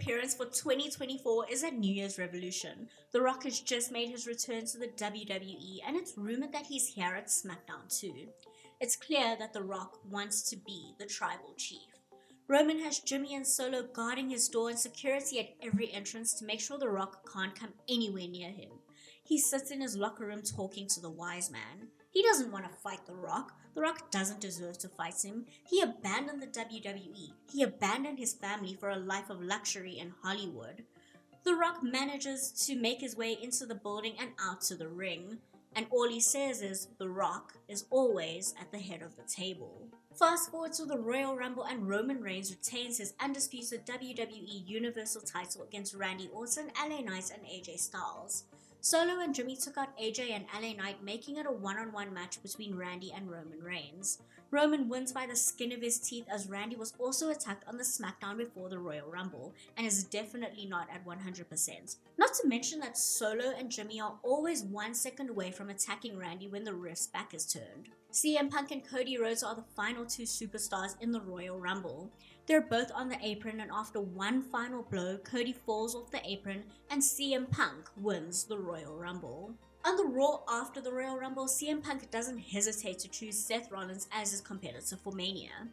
appearance for 2024 is at New Year's Revolution. The Rock has just made his return to the WWE, and it's rumored that he's here at SmackDown too. It's clear that The Rock wants to be the tribal chief. Roman has Jimmy and Solo guarding his door and security at every entrance to make sure The Rock can't come anywhere near him. He sits in his locker room talking to the wise man. He doesn't want to fight The Rock. The Rock doesn't deserve to fight him. He abandoned the WWE. He abandoned his family for a life of luxury in Hollywood. The Rock manages to make his way into the building and out to the ring. And all he says is, The Rock is always at the head of the table. Fast forward to the Royal Rumble and Roman Reigns retains his undisputed WWE Universal title against Randy Orton, LA Knight and AJ Styles. Solo and Jimmy took out AJ and LA Knight, making it a one-on-one match between Randy and Roman Reigns. Roman wins by the skin of his teeth as Randy was also attacked on the SmackDown before the Royal Rumble and is definitely not at 100%. Not to mention that Solo and Jimmy are always 1 second away from attacking Randy when the ref's back is turned. CM Punk and Cody Rhodes are the final two superstars in the Royal Rumble. They're both on the apron, and after one final blow, Cody falls off the apron and CM Punk wins the Royal Rumble. On the Raw after the Royal Rumble, CM Punk doesn't hesitate to choose Seth Rollins as his competitor for Mania.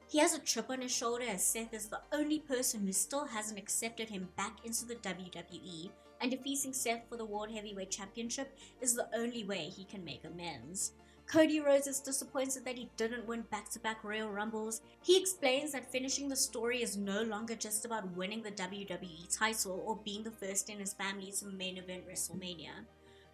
He has a chip on his shoulder as Seth is the only person who still hasn't accepted him back into the WWE, and defeating Seth for the World Heavyweight Championship is the only way he can make amends. Cody Rhodes is disappointed that he didn't win back-to-back Royal Rumbles. He explains that finishing the story is no longer just about winning the WWE title or being the first in his family to main event WrestleMania.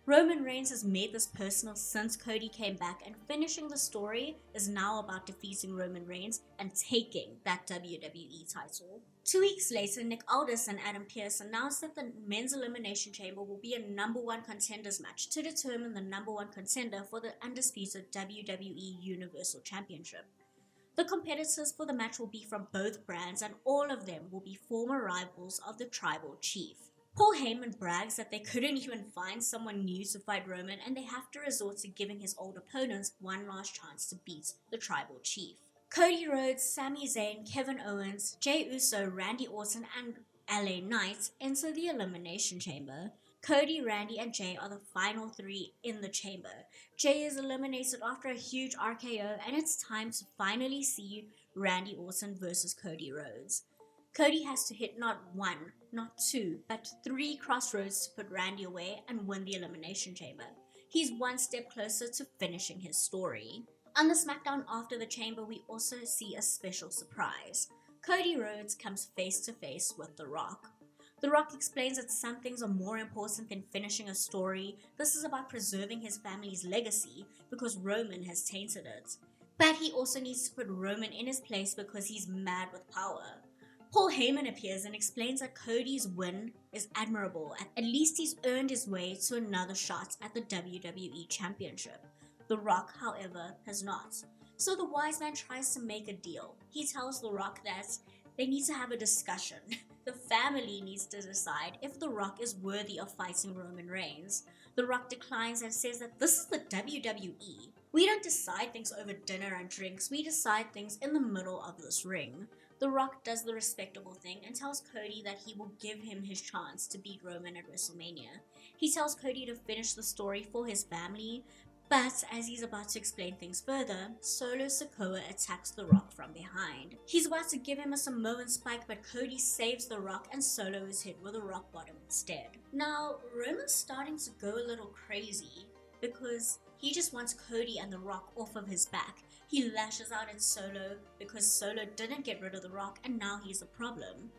Roman Reigns has made this personal since Cody came back, and finishing the story is now about defeating Roman Reigns and taking that WWE title. 2 weeks later, Nick Aldis and Adam Pearce announced that the Men's Elimination Chamber will be a number one contenders match to determine the number one contender for the undisputed WWE Universal Championship. The competitors for the match will be from both brands, and all of them will be former rivals of the Tribal Chief. Paul Heyman brags that they couldn't even find someone new to fight Roman, and they have to resort to giving his old opponents one last chance to beat the Tribal Chief. Cody Rhodes, Sami Zayn, Kevin Owens, Jey Uso, Randy Orton, and LA Knight enter the Elimination Chamber. Cody, Randy, and Jey are the final three in the chamber. Jey is eliminated after a huge RKO, and it's time to finally see Randy Orton versus Cody Rhodes. Cody has to hit not one, not two, but 3 crossroads to put Randy away and win the Elimination Chamber. He's one step closer to finishing his story. On the SmackDown after the chamber, we also see a special surprise. Cody Rhodes comes face to face with The Rock. The Rock explains that some things are more important than finishing a story. This is about preserving his family's legacy because Roman has tainted it. But he also needs to put Roman in his place because he's mad with power. Paul Heyman appears and explains that Cody's win is admirable. At least he's earned his way to another shot at the WWE Championship. The Rock, however, has not. So the wise man tries to make a deal. He tells The Rock that they need to have a discussion. The family needs to decide if The Rock is worthy of fighting Roman Reigns. The Rock declines and says that this is the WWE. We don't decide things over dinner and drinks. We decide things in the middle of this ring. The Rock does the respectable thing and tells Cody that he will give him his chance to beat Roman at WrestleMania. He tells Cody to finish the story for his family, but as he's about to explain things further, Solo Sikoa attacks The Rock from behind. He's about to give him a Samoan spike, but Cody saves The Rock and Solo is hit with a rock bottom instead. Now, Roman's starting to go a little crazy because he just wants Cody and The Rock off of his back. He lashes out at Solo because Solo didn't get rid of The Rock and now he's a problem.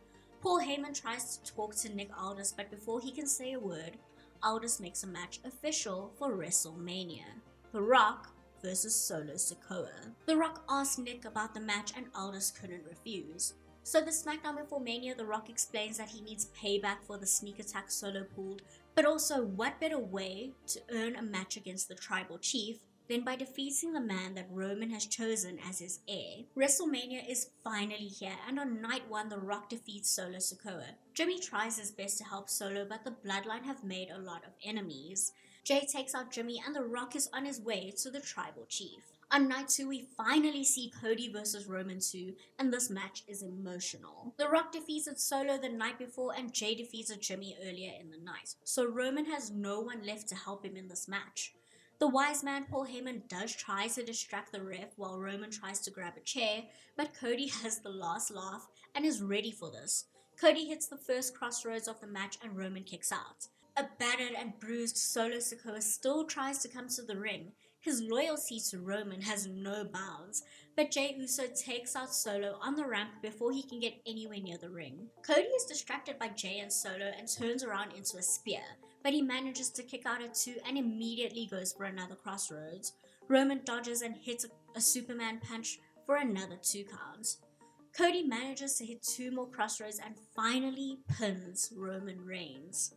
Paul Heyman tries to talk to Nick Aldis, but before he can say a word, Aldis makes a match official for WrestleMania. The Rock versus Solo Sikoa. The Rock asked Nick about the match and Aldis couldn't refuse. So the SmackDown before Mania, The Rock explains that he needs payback for the sneak attack Solo pulled, but also what better way to earn a match against the Tribal Chief than by defeating the man that Roman has chosen as his heir. WrestleMania is finally here, and on night 1, The Rock defeats Solo Sikoa. Jimmy tries his best to help Solo, but the Bloodline have made a lot of enemies. Jey takes out Jimmy, and The Rock is on his way to the Tribal Chief. On night 2, we finally see Cody versus Roman 2, and this match is emotional. The Rock defeated Solo the night before, and Jay defeated Jimmy earlier in the night, so Roman has no one left to help him in this match. The wise man Paul Heyman does try to distract the ref while Roman tries to grab a chair, but Cody has the last laugh and is ready for this. Cody hits the first crossroads of the match and Roman kicks out. A battered and bruised Solo Sikoa still tries to come to the ring. His loyalty to Roman has no bounds, but Jey Uso takes out Solo on the ramp before he can get anywhere near the ring. Cody is distracted by Jey and Solo and turns around into a spear, but he manages to kick out at 2 and immediately goes for another crossroads. Roman dodges and hits a Superman punch for another 2 counts. Cody manages to hit 2 more crossroads and finally pins Roman Reigns.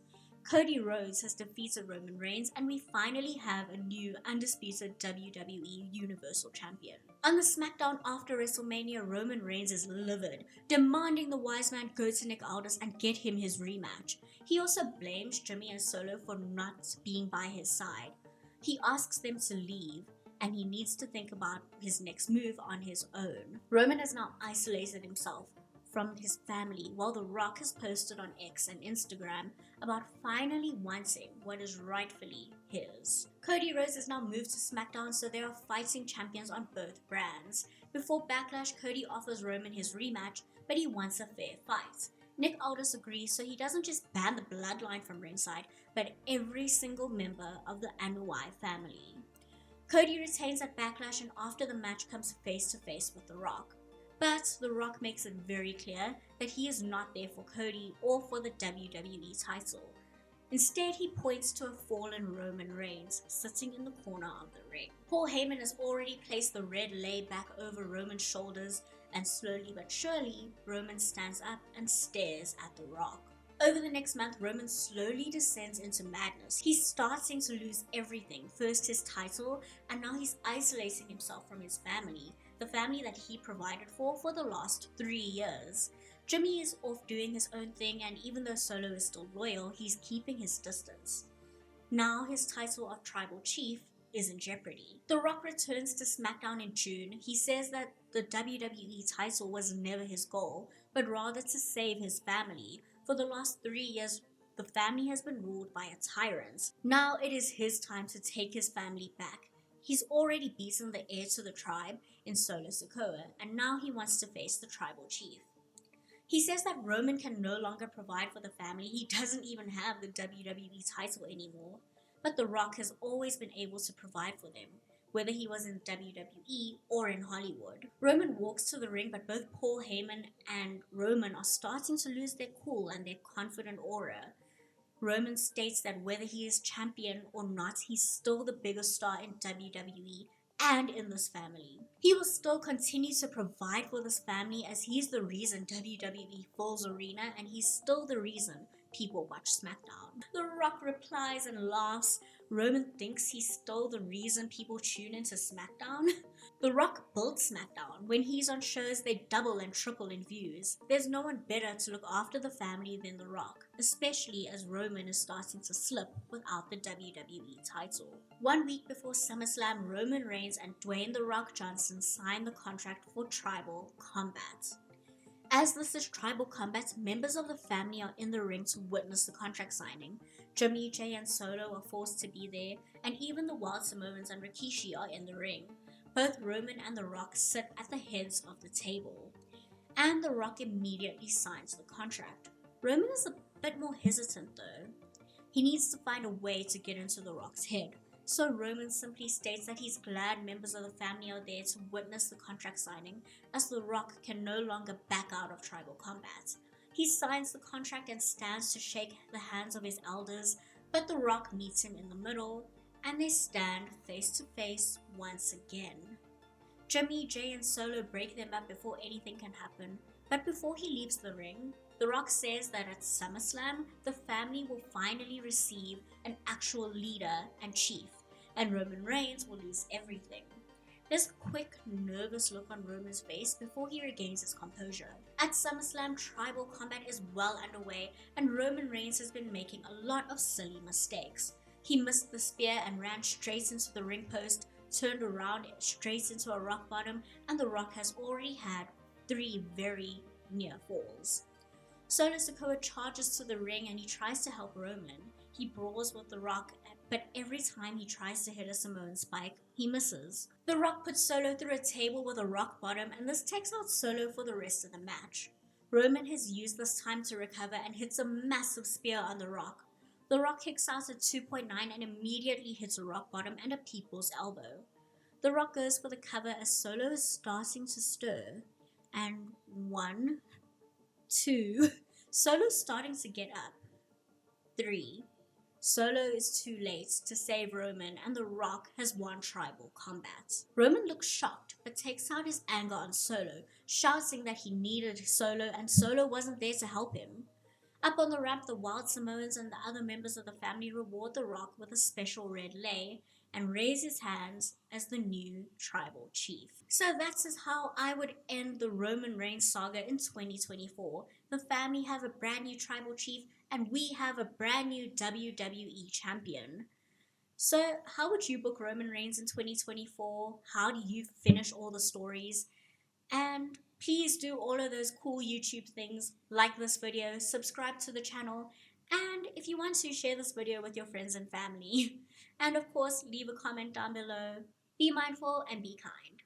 Cody Rhodes has defeated Roman Reigns, and we finally have a new undisputed WWE Universal Champion. On the SmackDown after WrestleMania, Roman Reigns is livid, demanding the wise man go to Nick Aldis and get him his rematch. He also blames Jimmy and Solo for not being by his side. He asks them to leave, and he needs to think about his next move on his own. Roman has now isolated himself from his family, while The Rock has posted on X and Instagram about finally wanting what is rightfully his. Cody Rhodes is now moved to SmackDown, so they are fighting champions on both brands. Before Backlash, Cody offers Roman his rematch, but he wants a fair fight. Nick Aldis agrees, so he doesn't just ban the Bloodline from ringside, but every single member of the NY family. Cody retains at Backlash, and after the match comes face to face with The Rock. But The Rock makes it very clear that he is not there for Cody or for the WWE title. Instead, he points to a fallen Roman Reigns sitting in the corner of the ring. Paul Heyman has already placed the red lei back over Roman's shoulders, and slowly but surely, Roman stands up and stares at The Rock. Over the next month, Roman slowly descends into madness. He's starting to lose everything. First his title, and now he's isolating himself from his family. The family that he provided for the last 3 years. Jimmy is off doing his own thing, and even though Solo is still loyal, he's keeping his distance. Now his title of Tribal Chief is in jeopardy. The Rock returns to SmackDown in June. He says that the WWE title was never his goal, but rather to save his family. For the last 3 years, the family has been ruled by a tyrant. Now it is his time to take his family back. He's already beaten the heir to the tribe in Solo Sikoa, and now he wants to face the tribal chief. He says that Roman can no longer provide for the family. He doesn't even have the WWE title anymore. But The Rock has always been able to provide for them, whether he was in WWE or in Hollywood. Roman walks to the ring, but both Paul Heyman and Roman are starting to lose their cool and their confident aura. Roman states that whether he is champion or not, he's still the biggest star in WWE and in this family. He will still continue to provide for this family, as he's the reason WWE fills arena, and he's still the reason people watch SmackDown. The Rock replies and laughs. Roman thinks he's still the reason people tune into SmackDown. The Rock built SmackDown. When he's on shows, they double and triple in views. There's no one better to look after the family than The Rock, especially as Roman is starting to slip without the WWE title. 1 week before SummerSlam, Roman Reigns and Dwayne The Rock Johnson signed the contract for Tribal Combat. As this is Tribal Combat, members of the family are in the ring to witness the contract signing. Jimmy, Jey, and Solo are forced to be there, and even the Wild Samoans and Rikishi are in the ring. Both Roman and The Rock sit at the heads of the table, and The Rock immediately signs the contract. Roman is a bit more hesitant though. He needs to find a way to get into The Rock's head. So Roman simply states that he's glad members of the family are there to witness the contract signing, as The Rock can no longer back out of Tribal Combat. He signs the contract and stands to shake the hands of his elders, but The Rock meets him in the middle, and they stand face to face once again. Jimmy, Jey, and Solo break them up before anything can happen, but before he leaves the ring, The Rock says that at SummerSlam, the family will finally receive an actual leader and chief, and Roman Reigns will lose everything. There's a quick, nervous look on Roman's face before he regains his composure. At SummerSlam, Tribal Combat is well underway, and Roman Reigns has been making a lot of silly mistakes. He missed the spear and ran straight into the ring post, turned around straight into a rock bottom, and The Rock has already had 3 very near falls. Solo Sikoa charges to the ring and he tries to help Roman. He brawls with The Rock, but every time he tries to hit a Samoan spike, he misses. The Rock puts Solo through a table with a rock bottom, and this takes out Solo for the rest of the match. Roman has used this time to recover and hits a massive spear on The Rock. The Rock kicks out at 2.9 and immediately hits a rock bottom and a people's elbow. The Rock goes for the cover as Solo is starting to stir. And 1, 2, Solo's starting to get up. 3, Solo is too late to save Roman and The Rock has won tribal combat. Roman looks shocked but takes out his anger on Solo, shouting that he needed Solo and Solo wasn't there to help him. Up on the ramp, the Wild Samoans and the other members of the family reward The Rock with a special red lei and raise his hands as the new tribal chief. So that is how I would end the Roman Reigns saga in 2024. The family have a brand new tribal chief and we have a brand new WWE champion. So how would you book Roman Reigns in 2024? How do you finish all the stories? And please do all of those cool YouTube things, like this video, subscribe to the channel, and if you want to, share this video with your friends and family. And of course, leave a comment down below. Be mindful and be kind.